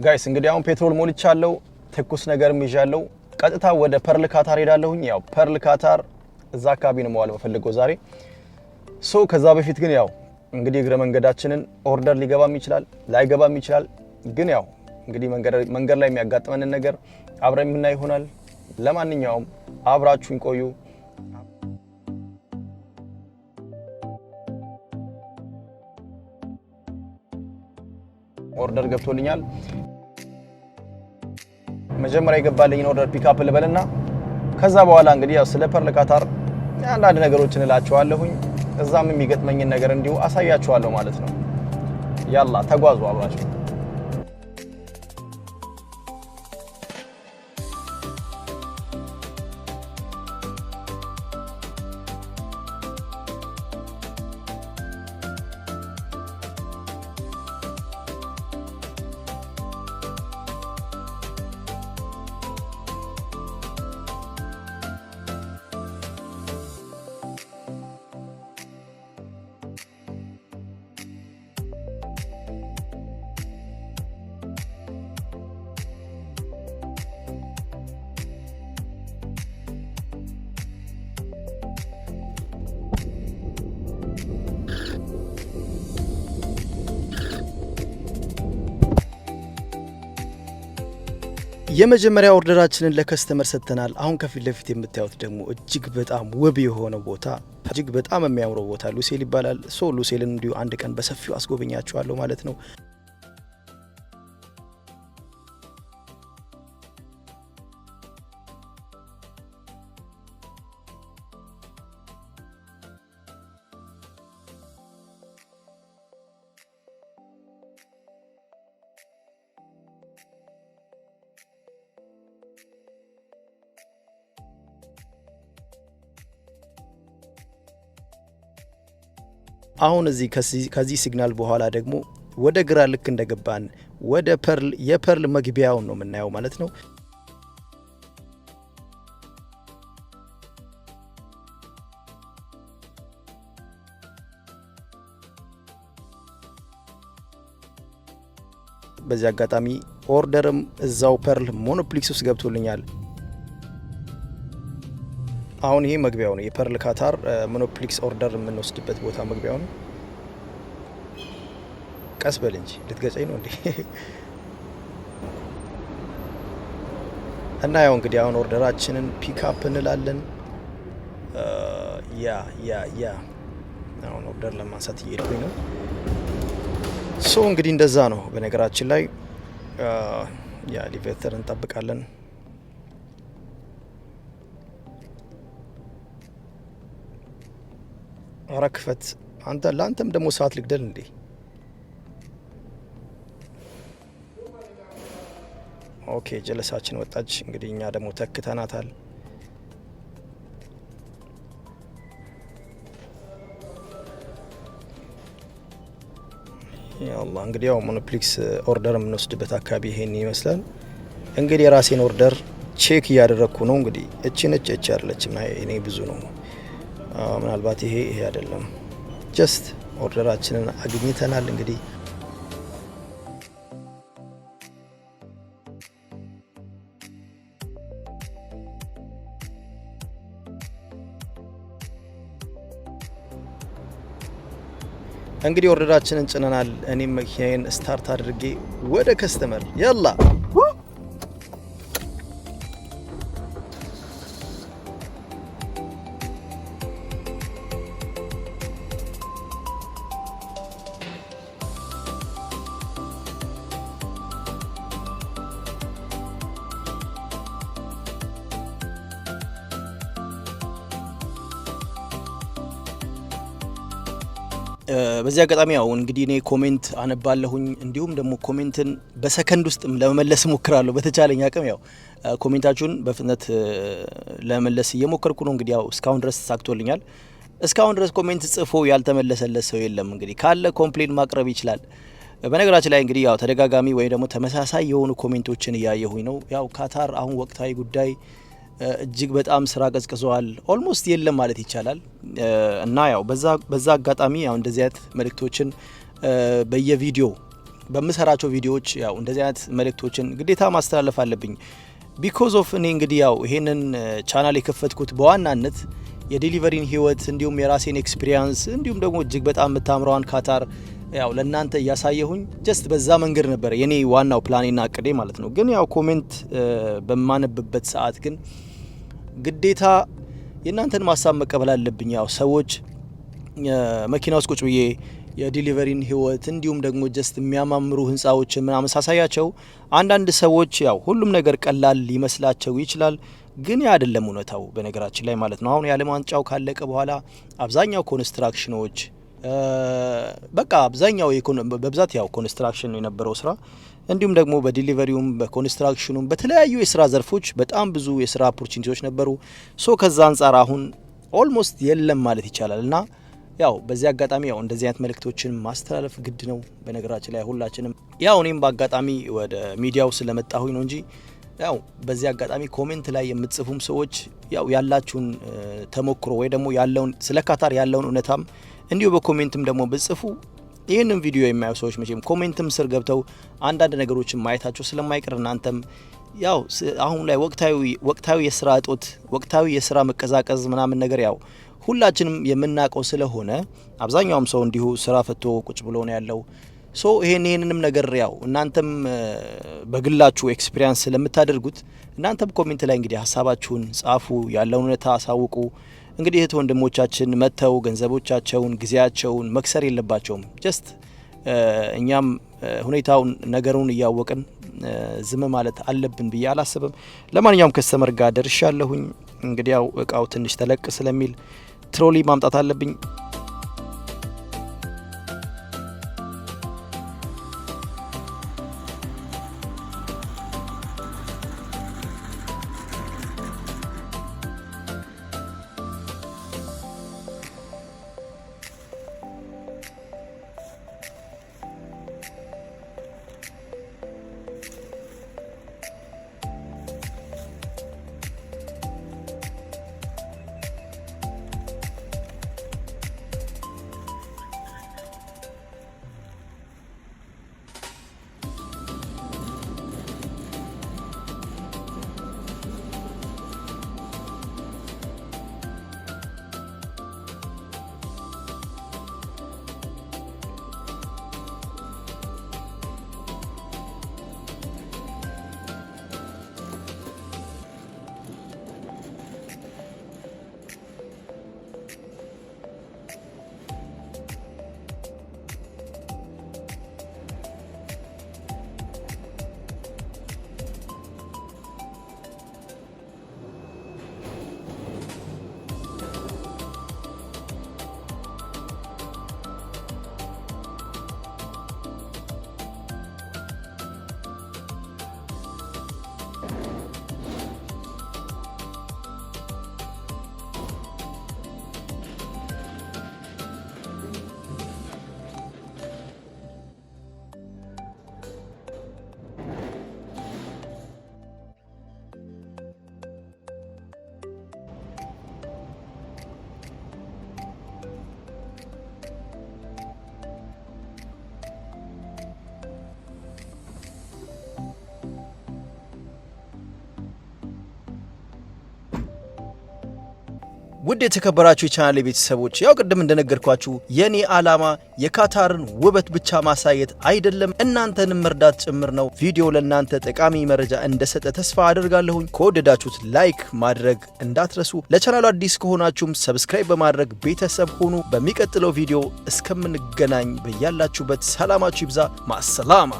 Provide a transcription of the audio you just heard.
ጋይስ እንግዲህ አሁን ፔትሮል ሞልቻለሁ ትኩስ ነገርም ይዣለሁ ቀጥታ ወደ ፐርል ካታር ሄዳለሁኝ ያው ፐርል ካታር እዛ አካባቢ ነው መዋል መፈልገው ዛሬ ከዛ በፊት ግን ያው እንግዲህ እግረ መንገዳችንን ኦርደር ሊገባም ይችላል ላይገባም ይችላል ግን ያው እንግዲህ መንገድ ላይ የሚያጋጥመንን ነገር አብረን ምናይ ይሆናል ለማንኛውም አብራችሁን ቆዩ ኦርደር ገብቶልኛል መጀመሪያ የገባልኝን ኦርደር ፒክአፕ ልበልና ከዛ በኋላ እንግዲህ ያው ስለ ፐርል ካታር አንዳንድ ነገሮችን እላችኋለሁኝ እዛም የሚገጥመኝን ነገር እንዲሁ አሳያችኋለሁ ማለት ነው ያላ ተጓዙ አብራችሁ የመጀመሪያ ኦርደራችንን ለከስተመር ሰጥተናል አሁን ከፊት ለፊት የምታዩት ደግሞ እጅግ በጣም ውብ የሆነ ቦታ እጅግ በጣም የሚያምረው ቦታ ሉሴል ይባላል ሉሴልን እንዲሁ አንድ ቀን በሰፊው አስጎበኛችኋለሁ ማለት ነው አሁን እዚህ ከዚህ ሲግናል በኋላ ደግሞ ወደ ግራ ልክ እንደገባን ወደ የፐርል መግቢያውን ነው የምናየው ማለት ነው በዚህ አጋጣሚ ኦርደርም እዛው ፐርል ሞኖፕሊክስ ውስጥ ገብቶልኛል አሁን ይሄ መግቢያው ነው የፐርል ካታር ሞኖፕሊክስ ኦርደር የምንወስድበት ቦታ መግቢያው ነው ቀስ በል እንጂ ልትገጨኝ ነው እንዴ እና ያው እንግዲህ አሁን ኦርደራችንን ፒክአፕ እንላለን ያ አሁን ኦርደር ለማንሳት እየሄድኩኝ ነው እንግዲህ እንደዛ ነው በነገራችን ላይ ያ ሊቬተር እንጠብቃለን አራክፈት ለአንተም ደግሞ ሰዓት ልግደል እንዴ ኦኬ ጀለሳችን ወጣች እንግዲህ እኛ ደግሞ ተክተናታል ያላ እንግዲህ ያው ሞኖፕሊክስ ኦርደር የምንወስድበት አካባቢ ይሄን ይመስላል እንግዲህ የራሴን ኦርደር ቼክ እያደረኩ ነው እንግዲህ እቺ አይደለችም እኔ ብዙ ነው ምናልባት ይሄ አይደለም ጀስት ኦርደራችንን አግኝተናል እንግዲህ ኦርደራችንን ጭነናል እኔም መኪናዬን ስታርት አድርጌ ወደ ከስተመር ያላ በዚህ አጋጣሚ ያው እንግዲህ እኔ ኮሜንት አነባለሁኝ እንዲሁም ደግሞ ኮሜንትን በሰከንድ ውስጥ ለመመለስ ሞክራለሁ በተቻለኝ አቅም ያው ኮሜንታችሁን በፍጥነት ለመመለስ እየሞከርኩ ነው እንግዲህ ያው እስካሁን ድረስ ተሳክቶልኛል እስካሁን ድረስ ኮሜንት ጽፎ ያልተመለሰለት ሰው የለም እንግዲህ ካለ ኮምፕሌን ማቅረብ ይችላል በነገራችን ላይ እንግዲህ ያው ተደጋጋሚ ወይ ደግሞ ተመሳሳይ የሆኑ ኮሜንቶችን እያየሁኝ ነው ያው ካታር አሁን ወቅታዊ ጉዳይ እጅግ በጣም ስራ ቀዝቅዟል ኦልሞስት የለም ማለት ይቻላል እና ያው በዛ አጋጣሚ ያው እንደዚህ አይነት መልእክቶችን በየቪዲዮ በምሰራቸው ቪዲዮዎች ያው እንደዚህ አይነት መልእክቶችን ግዴታ ማስተላለፍ አለብኝ። ቢኮዝ ኦፍ እኔ እንግዲህ ያው ይሄንን ቻናል የከፈትኩት በዋናነት የዲሊቨሪን ህይወት እንዲሁም የራሴን ኤክስፒሪያንስ እንዲሁም ደግሞ እጅግ በጣም የምታምረዋን ካታር ያው ለእናንተ እያሳየሁኝ ጀስት በዛ መንገድ ነበር የኔ ዋናው ፕላኔና እቅዴ ማለት ነው። ግን ያው ኮሜንት በማነብበት ሰዓት ግን ግዴታ የእናንተን ማሳብ መቀበል አለብኝ። ያው ሰዎች መኪና ውስጥ ቁጭ ብዬ የዲሊቨሪን ህይወት እንዲሁም ደግሞ ጀስት የሚያማምሩ ህንፃዎች ምናምን ሳሳያቸው አንዳንድ ሰዎች ያው ሁሉም ነገር ቀላል ሊመስላቸው ይችላል። ግን ያ አይደለም እውነታው በነገራችን ላይ ማለት ነው። አሁን የዓለም ዋንጫው ካለቀ በኋላ አብዛኛው ኮንስትራክሽኖች በቃ አብዛኛው በብዛት ያው ኮንስትራክሽን ነው የነበረው ስራ። እንዲሁም ደግሞ በዲሊቨሪውም በኮንስትራክሽኑም በተለያዩ የስራ ዘርፎች በጣም ብዙ የስራ ኦፖርቹኒቲዎች ነበሩ። ሶ ከዛ አንጻር አሁን ኦልሞስት የለም ማለት ይቻላል። እና ያው በዚህ አጋጣሚ ያው እንደዚህ አይነት መልእክቶችን ማስተላለፍ ግድ ነው በነገራችን ላይ ሁላችንም። ያው እኔም በአጋጣሚ ወደ ሚዲያው ስለመጣሁኝ ነው እንጂ ያው በዚህ አጋጣሚ ኮሜንት ላይ የምትጽፉም ሰዎች ያው ያላችሁን ተሞክሮ ወይ ደግሞ ያለውን ስለ ካታር ያለውን እውነታም እንዲሁ በኮሜንትም ደግሞ ብጽፉ ይህንን ቪዲዮ የማያዩ ሰዎች መቼም ኮሜንትም ስር ገብተው አንዳንድ ነገሮችን ማየታቸው ስለማይቀር እናንተም ያው አሁን ላይ ወቅታዊ የስራ እጦት ወቅታዊ የስራ መቀዛቀዝ ምናምን ነገር ያው ሁላችንም የምናውቀው ስለሆነ አብዛኛውም ሰው እንዲሁ ስራ ፈቶ ቁጭ ብሎ ነው ያለው። ሶ ይሄንንም ነገር ያው እናንተም በግላችሁ ኤክስፒሪያንስ ስለምታደርጉት እናንተም ኮሜንት ላይ እንግዲህ ሀሳባችሁን ጻፉ፣ ያለውን ሁኔታ አሳውቁ። እንግዲህ እህት ወንድሞቻችን መተው ገንዘቦቻቸውን ጊዜያቸውን መክሰር የለባቸውም። ጀስት እኛም ሁኔታውን ነገሩን እያወቅን ዝም ማለት አለብን ብዬ አላስብም። ለማንኛውም ከስተመር ጋር ደርሻለሁኝ። እንግዲህ ያው እቃው ትንሽ ተለቅ ስለሚል ትሮሊ ማምጣት አለብኝ። ውድ የተከበራችሁ የቻናሌ ቤተሰቦች ያው ቅድም እንደነገርኳችሁ የኔ ዓላማ የካታርን ውበት ብቻ ማሳየት አይደለም እናንተንም መርዳት ጭምር ነው። ቪዲዮ ለእናንተ ጠቃሚ መረጃ እንደሰጠ ተስፋ አደርጋለሁኝ። ከወደዳችሁት ላይክ ማድረግ እንዳትረሱ። ለቻናሉ አዲስ ከሆናችሁም ሰብስክራይብ በማድረግ ቤተሰብ ሆኑ። በሚቀጥለው ቪዲዮ እስከምንገናኝ በያላችሁበት ሰላማችሁ ይብዛ። ማሰላማ